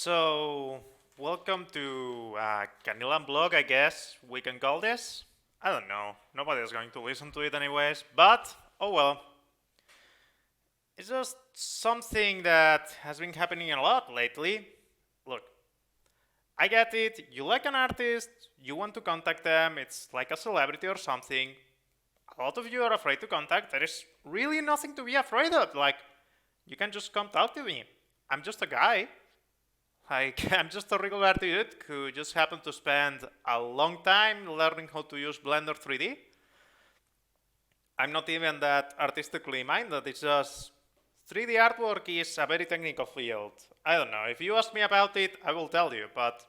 So, welcome to Canilan blog, I guess we can call this. I don't know. Nobody's going to listen to it anyways, but oh well. It's just something that has been happening a lot lately. Look, I get it. You like an artist, you want to contact them, it's like a celebrity or something. A lot of you are afraid to contact. There is really nothing to be afraid of. Like, you can just come talk to me. I'm just a guy. Like, I'm just a regular dude who just happened to spend a long time learning how to use Blender 3D. I'm not even that artistically minded, it's just 3D artwork is a very technical field. I don't know, if you ask me about it, I will tell you, but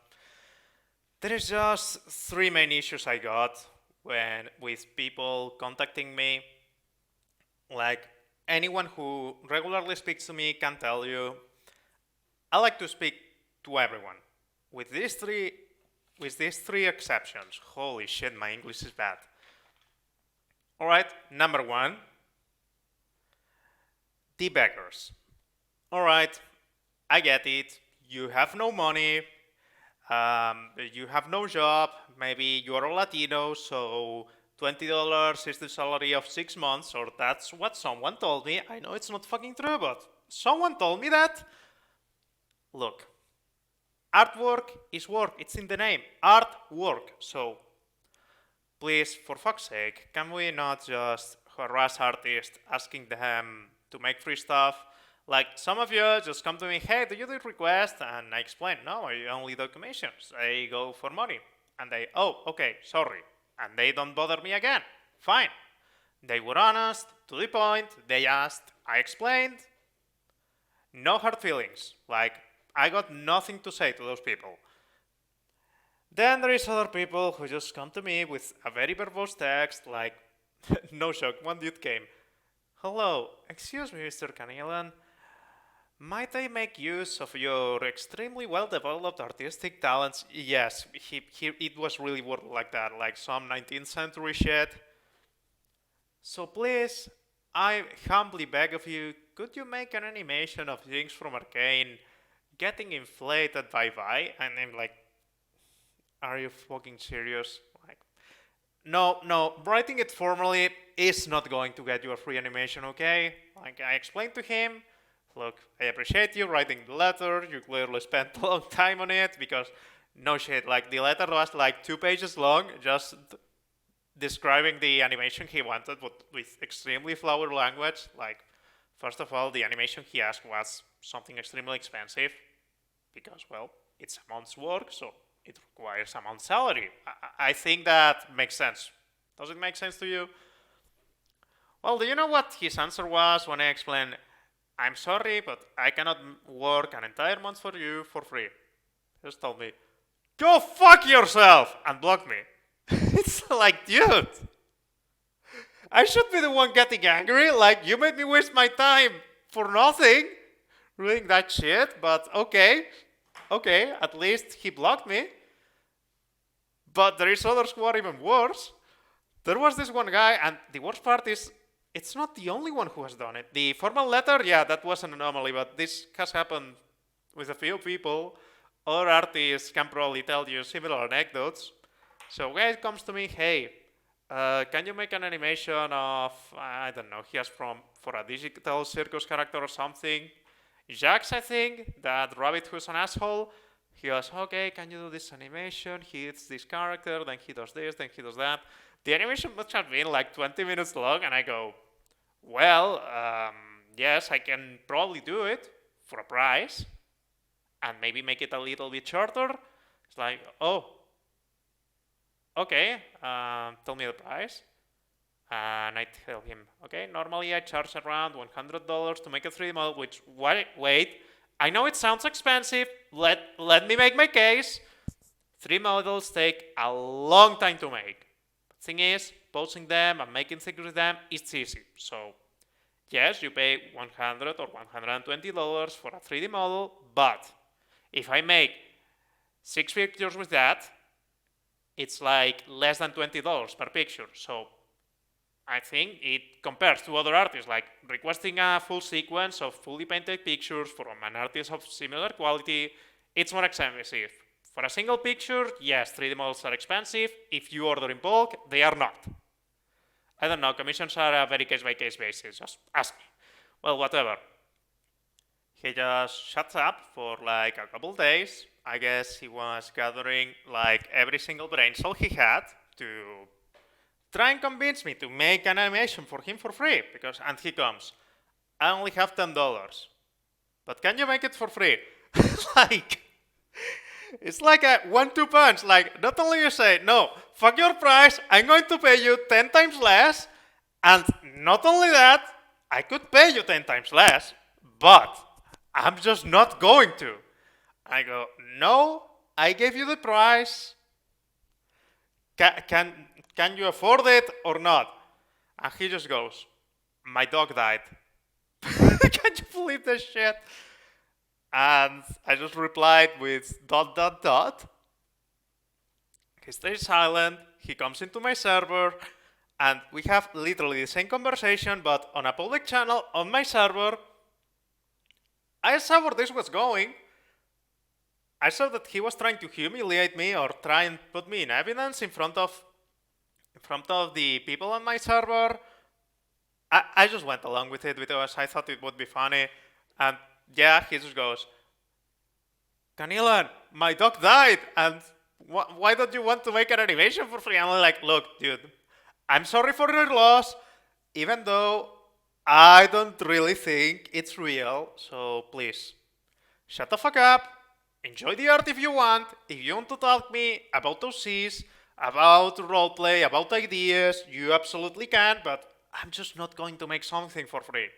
there is just three main issues I got with people contacting me. Like, anyone who regularly speaks to me can tell you, I like to speak to everyone. With these three exceptions. Holy shit, my English is bad. All right, number one, the beggars. All right, I get it. You have no money. You have no job. Maybe you are a Latino, so $20 is the salary of 6 months, or that's what someone told me. I know it's not fucking true, but someone told me that. Look, artwork is work. It's in the name. Artwork. So, please, for fuck's sake, can we not just harass artists asking them to make free stuff? Like, some of you just come to me, hey, do you do requests? And I explain, no, I only do commissions. I go for money. And they, oh, okay, sorry. And they don't bother me again. Fine. They were honest, to the point, they asked, I explained. No hard feelings. Like, I got nothing to say to those people. Then there is other people who just come to me with a very verbose text, like, no shock, one dude came. Hello, excuse me, Mr. Canelan. Might I make use of your extremely well-developed artistic talents? Yes, it was really worded like that, like some 19th century shit. So please, I humbly beg of you, could you make an animation of things from Arcane getting inflated by Vi? And I'm like, are you fucking serious? Like, no, writing it formally is not going to get you a free animation, okay? Like, I explained to him, look, I appreciate you writing the letter, you clearly spent a long time on it, because no shit, like, the letter was like 2 pages long, just describing the animation he wanted, but with extremely flowery language. Like, first of all, the animation he asked was something extremely expensive, because, well, it's a month's work, so it requires a month's salary. I think that makes sense. Does it make sense to you? Well, do you know what his answer was when I explained, I'm sorry, but I cannot work an entire month for you for free? He just told me, go fuck yourself, and blocked me. It's like, dude, I should be the one getting angry. Like, you made me waste my time for nothing reading that shit, but okay, at least he blocked me. But there is others who are even worse. There was this one guy, and the worst part is, it's not the only one who has done it. The formal letter, yeah, that was an anomaly, but this has happened with a few people. Other artists can probably tell you similar anecdotes. So guy comes to me, hey, can you make an animation of, I don't know, he asked for a digital circus character or something. Jax, I think, that rabbit who's an asshole. He goes, okay, can you do this animation? He hits this character, then he does this, then he does that. The animation must have been like 20 minutes long, and I go, well, yes, I can probably do it for a price, and maybe make it a little bit shorter. It's like, oh, okay, tell me the price. And I tell him, okay, normally I charge around $100 to make a 3D model, which, wait, I know it sounds expensive, let me make my case. 3 models take a long time to make. The thing is, posing them and making things with them, it's easy. So, yes, you pay $100 or $120 for a 3D model, but if I make 6 pictures with that, it's like less than $20 per picture. So, I think it compares to other artists, like requesting a full sequence of fully painted pictures from an artist of similar quality it's more expensive. For a single picture, yes, 3D models are expensive. If you order in bulk, they are not. I don't know, commissions are a very case-by-case basis, just ask me. Well, whatever. He just shuts up for like a couple days. I guess he was gathering like every single brain cell he had to try and convince me to make an animation for him for free. And he comes, I only have $10, but can you make it for free? Like, it's like a 1-2 punch. Like, not only you say, no, fuck your price, I'm going to pay you 10 times less, and not only that, I could pay you 10 times less, but I'm just not going to. I go, no, I gave you the price. Can you afford it or not? And he just goes, my dog died. Can you believe this shit? And I just replied with ... He stays silent, he comes into my server, and we have literally the same conversation, but on a public channel on my server. I saw where this was going. I saw that he was trying to humiliate me or try and put me in evidence in front of the people on my server. I just went along with it because I thought it would be funny. And yeah, he just goes, Canilan, my dog died, and why don't you want to make an animation for free? And I'm like, look, dude, I'm sorry for your loss, even though I don't really think it's real, so please, shut the fuck up, enjoy the art if you want. If you want to talk to me about OCs, about roleplay, about ideas, you absolutely can, but I'm just not going to make something for free.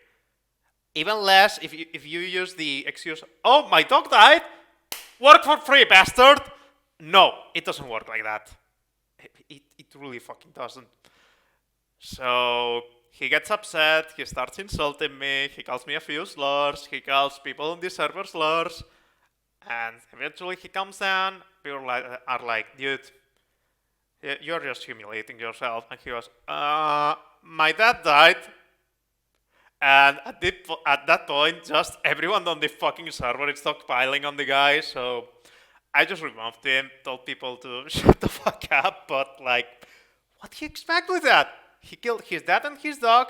Even less if you use the excuse, oh, my dog died, work for free, bastard. No, it doesn't work like that. It really fucking doesn't. So he gets upset, he starts insulting me, he calls me a few slurs, he calls people on the server slurs, and eventually he comes down. People are like, dude, you're just humiliating yourself. And he goes, my dad died. And at that point, just everyone on the fucking server is stockpiling on the guy, so I just removed him, told people to shut the fuck up, but like, what do you expect with that? He killed his dad and his dog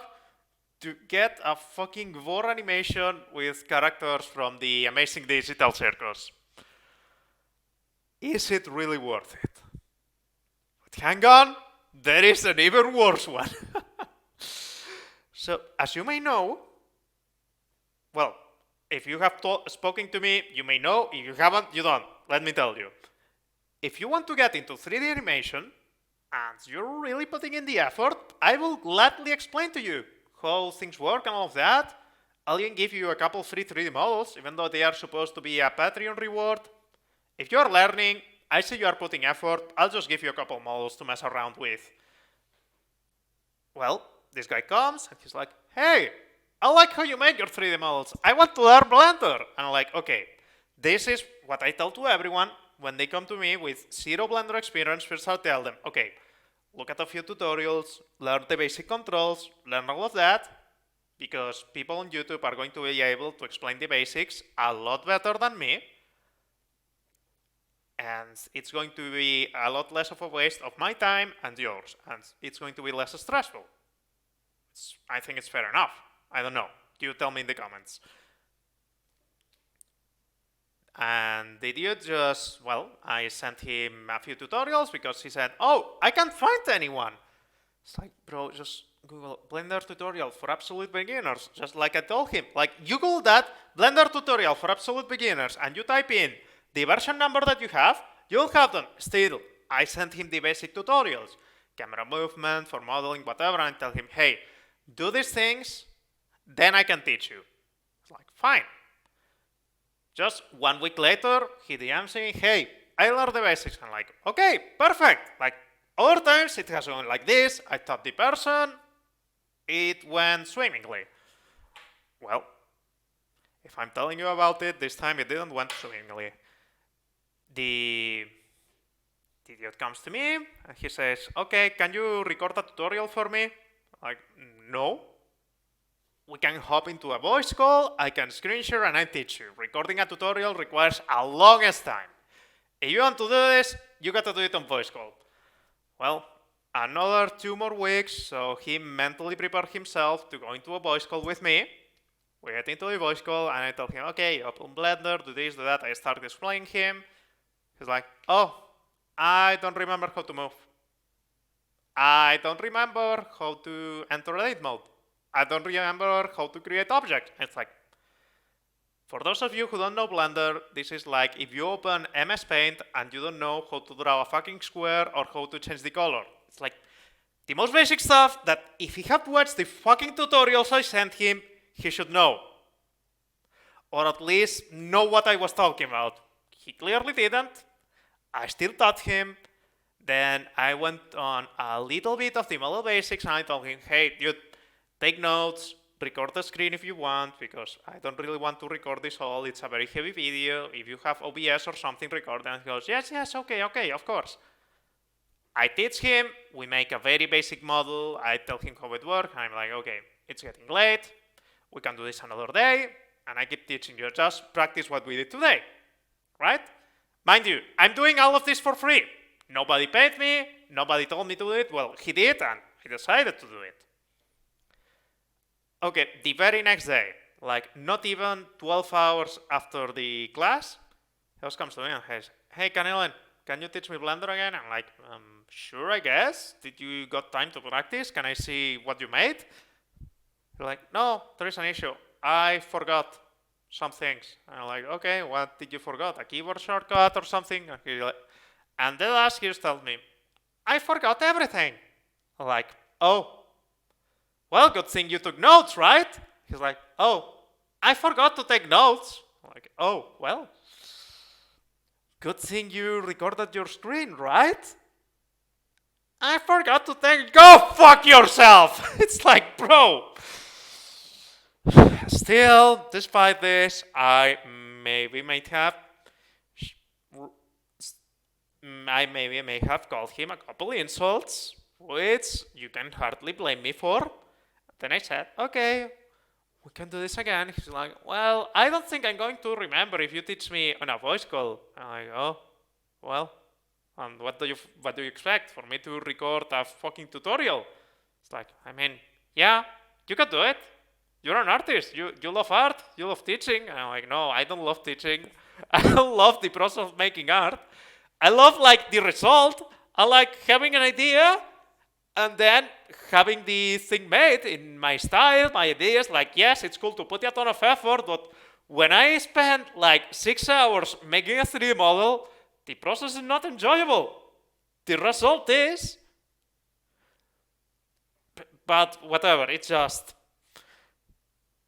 to get a fucking war animation with characters from the Amazing Digital Circus. Is it really worth it? But hang on, there is an even worse one. So, as you may know, well, if you have spoken to me, you may know. If you haven't, you don't. Let me tell you. If you want to get into 3D animation, and you're really putting in the effort, I will gladly explain to you how things work and all of that. I'll even give you a couple free 3D models, even though they are supposed to be a Patreon reward. If you're learning, I see you are putting effort, I'll just give you a couple models to mess around with. Well, this guy comes and he's like, hey, I like how you make your 3D models. I want to learn Blender. And I'm like, okay, this is what I tell to everyone when they come to me with zero Blender experience. First I'll tell them, okay, look at a few tutorials, learn the basic controls, learn all of that, because people on YouTube are going to be able to explain the basics a lot better than me. And it's going to be a lot less of a waste of my time and yours. And it's going to be less stressful. I think it's fair enough. I don't know. You tell me in the comments. And the idiot just, well, I sent him a few tutorials because he said, oh, I can't find anyone. It's like, bro, just Google Blender tutorial for absolute beginners. Just like I told him. Like, you Google that, Blender tutorial for absolute beginners, and you type in the version number that you have, you'll have them. Still, I sent him the basic tutorials. Camera movement, for modeling, whatever, and tell him, hey, do these things, then I can teach you. It's like, fine. Just 1 week later, he DMs me, hey, I learned the basics. I'm like, okay, perfect. Like, other times it has gone like this, I taught the person, it went swimmingly. Well, if I'm telling you about it, this time it didn't went swimmingly. The idiot comes to me, and he says, okay, can you record a tutorial for me? Like, no. we can hop into a voice call, I can screen share and I teach you. Recording a tutorial requires a longest time. If you want to do this, you got to do it on voice call. Well, another 2 more weeks, so he mentally prepared himself to go into a voice call with me. We get into the voice call and I tell him, okay, open Blender, do this, do that. I start explaining him. He's like, oh, I don't remember how to move. I don't remember how to enter edit mode. I don't remember how to create objects. It's like, for those of you who don't know Blender, this is like if you open MS Paint and you don't know how to draw a fucking square or how to change the color. It's like the most basic stuff that if he had watched the fucking tutorials I sent him, he should know. Or at least know what I was talking about. He clearly didn't. I still taught him. Then I went on a little bit of the model basics and I told him, hey, dude, take notes, record the screen if you want, because I don't really want to record this all. It's a very heavy video. If you have OBS or something, record. And he goes, yes, okay, of course. I teach him, we make a very basic model, I tell him how it works, I'm like, okay, it's getting late, we can do this another day, and I keep teaching you, just practice what we did today, right? Mind you, I'm doing all of this for free. Nobody paid me, nobody told me to do it, well, he did, and I decided to do it. Okay, the very next day, like not even 12 hours after the class, he comes to me and says, hey, Canelen, can you teach me Blender again? I'm like, sure, I guess. Did you got time to practice? Can I see what you made? You're like, no, there is an issue. I forgot some things. I'm like, okay, what did you forget? A keyboard shortcut or something? And the last year told me, I forgot everything. I'm like, oh, well, good thing you took notes, right? He's like, oh, I forgot to take notes. I'm like, oh, well, good thing you recorded your screen, right? I forgot to take, go fuck yourself. It's like, bro. Still, despite this, I maybe may have called him a couple insults, which you can hardly blame me for. Then I said, okay, we can do this again. He's like, well, I don't think I'm going to remember if you teach me on a voice call. I'm like, oh, well, and what do you expect? For me to record a fucking tutorial? It's like, I mean, yeah, you can do it. You're an artist. You love art. You love teaching. And I'm like, no, I don't love teaching. I don't love the process of making art. I love like the result. I like having an idea and then having the thing made in my style, my ideas. Like, yes, it's cool to put a ton of effort, but when I spend like 6 hours making a 3D model, the process is not enjoyable. The result is, but whatever, it's just,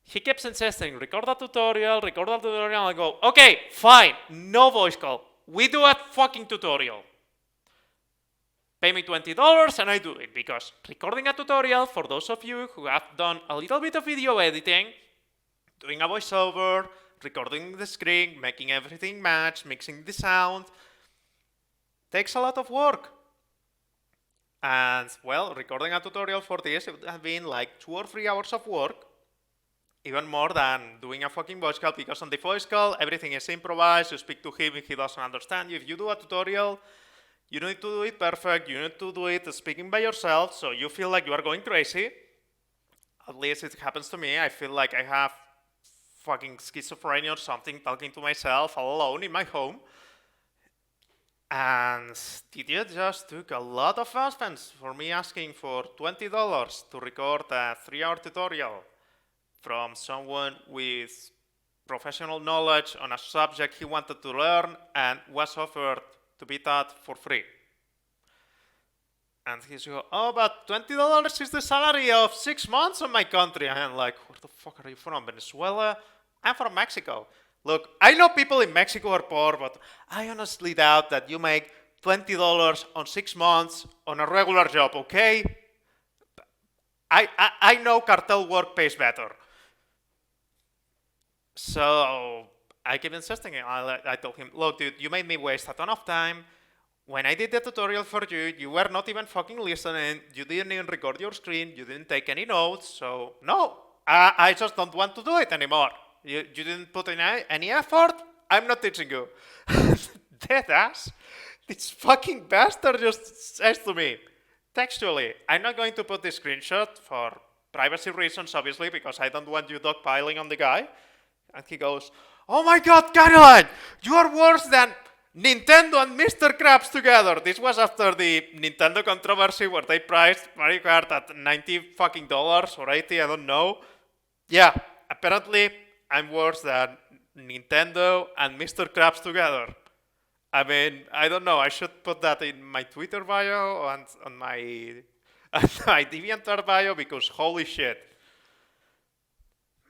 he keeps insisting, record a tutorial, I go, okay, fine, no voice call. We do a fucking tutorial. Pay me $20 and I do it, because recording a tutorial, for those of you who have done a little bit of video editing, doing a voiceover, recording the screen, making everything match, mixing the sound, takes a lot of work. And, well, recording a tutorial for this, it would have been like 2 or 3 hours of work, even more than doing a fucking voice call, because on the voice call, everything is improvised, you speak to him if he doesn't understand you. If you do a tutorial, you don't need to do it perfect, you need to do it speaking by yourself, so you feel like you are going crazy. At least it happens to me. I feel like I have fucking schizophrenia or something, talking to myself all alone in my home. And the idiot just took a lot of offense for me asking for $20 to record a 3-hour tutorial from someone with professional knowledge on a subject he wanted to learn and was offered to be taught for free. And he's like, oh, but $20 is the salary of 6 months in my country. And I'm like, where the fuck are you from? Venezuela? I'm from Mexico. Look, I know people in Mexico are poor, but I honestly doubt that you make $20 on 6 months on a regular job, okay? I know cartel work pays better. So I keep insisting. I told him, look, dude, you made me waste a ton of time. When I did the tutorial for you, you were not even fucking listening. You didn't even record your screen. You didn't take any notes. So no, I just don't want to do it anymore. You didn't put in any effort. I'm not teaching you. Dead ass. This fucking bastard just says to me, textually, I'm not going to put this screenshot for privacy reasons, obviously, because I don't want you dogpiling on the guy. And he goes, oh my god, Caroline, you are worse than Nintendo and Mr. Krabs together. This was after the Nintendo controversy where they priced Mario Kart at 90 fucking dollars or 80, I don't know. Yeah, apparently I'm worse than Nintendo and Mr. Krabs together. I mean, I don't know. I should put that in my Twitter bio and on my my DeviantArt bio because holy shit.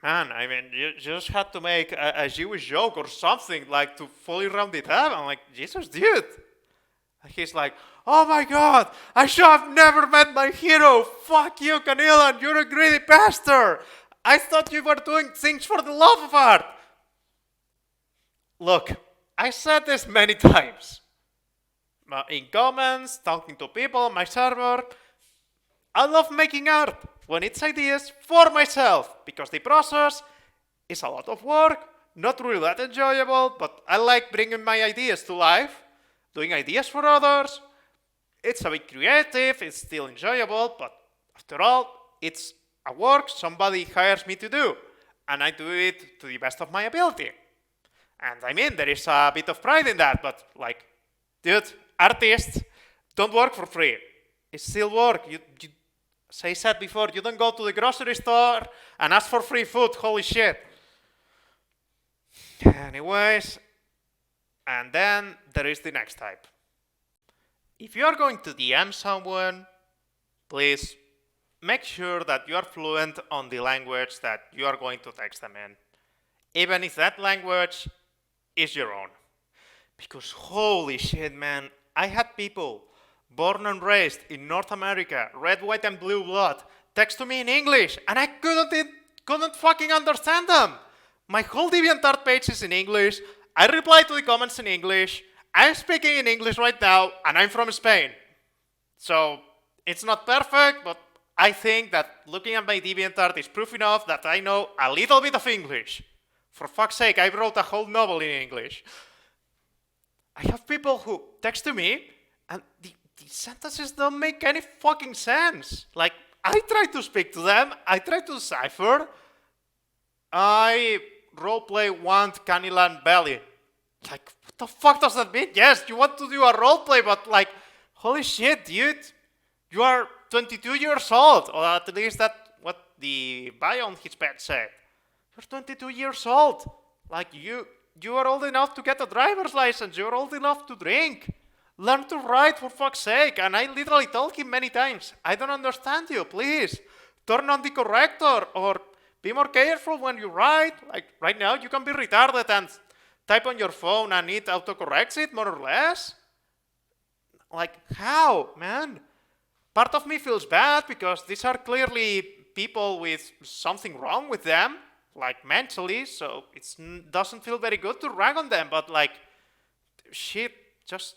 Man, I mean, you just had to make a Jewish joke or something like to fully round it up. I'm like, Jesus, dude. And he's like, oh my god, I should have never met my hero. Fuck you, Canilan, you're a greedy bastard. I thought you were doing things for the love of art. Look, I said this many times. In comments, talking to people on my server. I love making art when it's ideas for myself because the process is a lot of work, not really that enjoyable, but I like bringing my ideas to life, doing ideas for others. It's a bit creative, it's still enjoyable, but after all, it's a work somebody hires me to do, and I do it to the best of my ability. And I mean, there is a bit of pride in that, but like, dude, artists don't work for free. It's still work. You as I said before, you don't go to the grocery store and ask for free food. Holy shit. Anyways, and then there is the next type. If you are going to DM someone, please make sure that you are fluent on the language that you are going to text them in, even if that language is your own. Because holy shit, man, I had people born and raised in North America, red, white, and blue blood, text to me in English, and I couldn't fucking understand them. My whole DeviantArt page is in English. I reply to the comments in English. I'm speaking in English right now, and I'm from Spain. So it's not perfect, but I think that looking at my DeviantArt is proof enough that I know a little bit of English. For fuck's sake, I wrote a whole novel in English. I have people who text to me, and the sentences don't make any fucking sense. Like, I try to speak to them, I try to decipher. I roleplay want Canilan belly. Like, what the fuck does that mean? Yes, you want to do a roleplay, but like, holy shit, dude. You are 22 years old, or at least that's what the bio on his page said. You're 22 years old. Like, you are old enough to get a driver's license. You're old enough to drink. Learn to write, for fuck's sake. And I literally told him many times, I don't understand you, please. Turn on the corrector or be more careful when you write. Like right now, you can be retarded and type on your phone and it autocorrects it, more or less. Like, how, man? Part of me feels bad because these are clearly people with something wrong with them, like mentally, so it doesn't feel very good to rag on them, but like, shit, just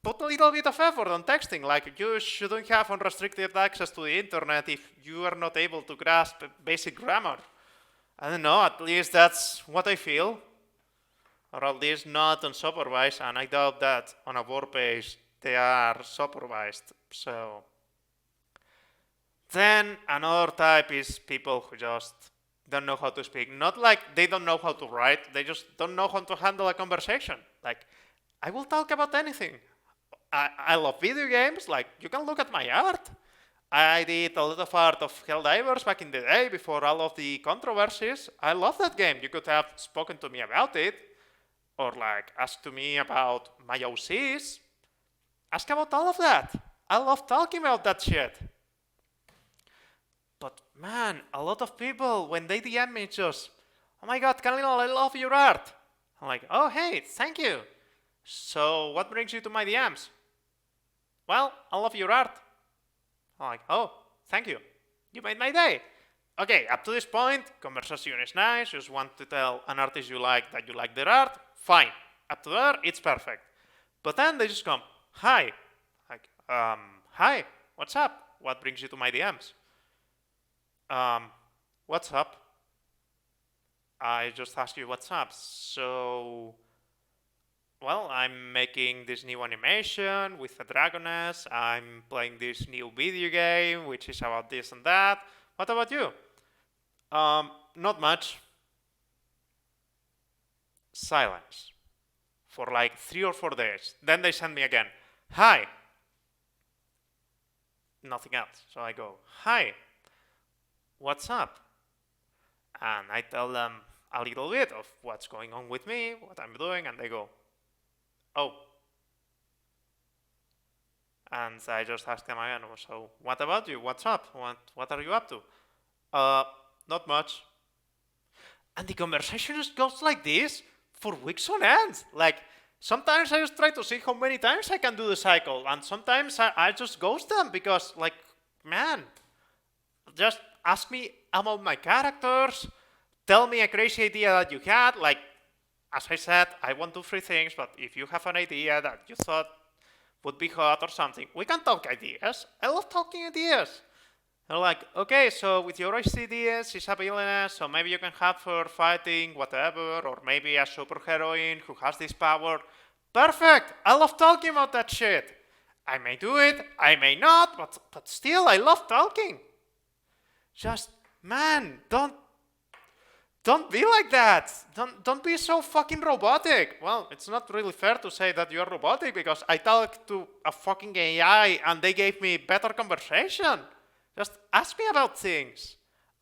put a little bit of effort on texting. Like, you shouldn't have unrestricted access to the internet if you are not able to grasp basic grammar. I don't know, at least that's what I feel. Or at least not unsupervised, and I doubt that on a work page they are supervised. So then another type is people who just don't know how to speak. Not like they don't know how to write, they just don't know how to handle a conversation. Like, I will talk about anything. I love video games. Like, you can look at my art. I did a lot of art of Helldivers back in the day before all of the controversies. I love that game. You could have spoken to me about it, or like asked to me about my OCs. Ask about all of that. I love talking about that shit. But man, a lot of people, when they DM me, just, oh my god, Kalina, I love your art. I'm like, oh hey, thank you. So what brings you to my DMs? Well, I love your art. I'm like, oh, thank you. You made my day. Okay, up to this point, conversation is nice. You just want to tell an artist you like that you like their art. Fine. Up to there, it's perfect. But then they just come, hi. Like, hi, what's up? What brings you to my DMs? What's up? I just asked you what's up. So, well, I'm making this new animation with a dragoness. I'm playing this new video game, which is about this and that. What about you? Not much. Silence. For like 3 or 4 days. Then they send me again. Hi. Nothing else. So I go, hi. What's up? And I tell them a little bit of what's going on with me, what I'm doing, and they go, oh. And I just ask them again, so what about you? What's up? What are you up to? Not much. And the conversation just goes like this for weeks on end. Like, sometimes I just try to see how many times I can do the cycle, and sometimes I just ghost them because, like, man, just ask me about my characters, tell me a crazy idea that you had. Like, as I said, I won't do 3 things, but if you have an idea that you thought would be hot or something, we can talk ideas. I love talking ideas. They're like, okay, so with your ideas, she's a villainess, so maybe you can have her fighting whatever, or maybe a superheroine who has this power. Perfect! I love talking about that shit. I may do it, I may not, but still, I love talking. Just, man, don't be like that. Don't be so fucking robotic. Well, it's not really fair to say that you're robotic because I talked to a fucking AI and they gave me better conversation. Just ask me about things.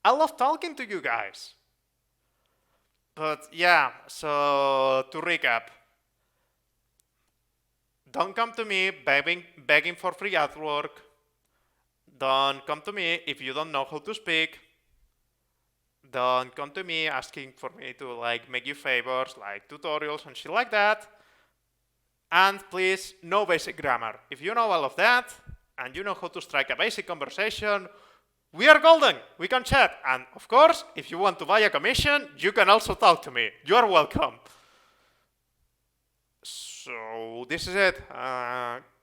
I love talking to you guys. But yeah, so to recap. Don't come to me begging for free artwork. Don't come to me if you don't know how to speak. Don't come to me asking for me to like make you favors, like tutorials and shit like that. And please, no basic grammar. If you know all of that, and you know how to strike a basic conversation, we are golden. We can chat. And of course, if you want to buy a commission, you can also talk to me. You are welcome. So this is it.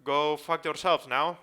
Go fuck yourselves now.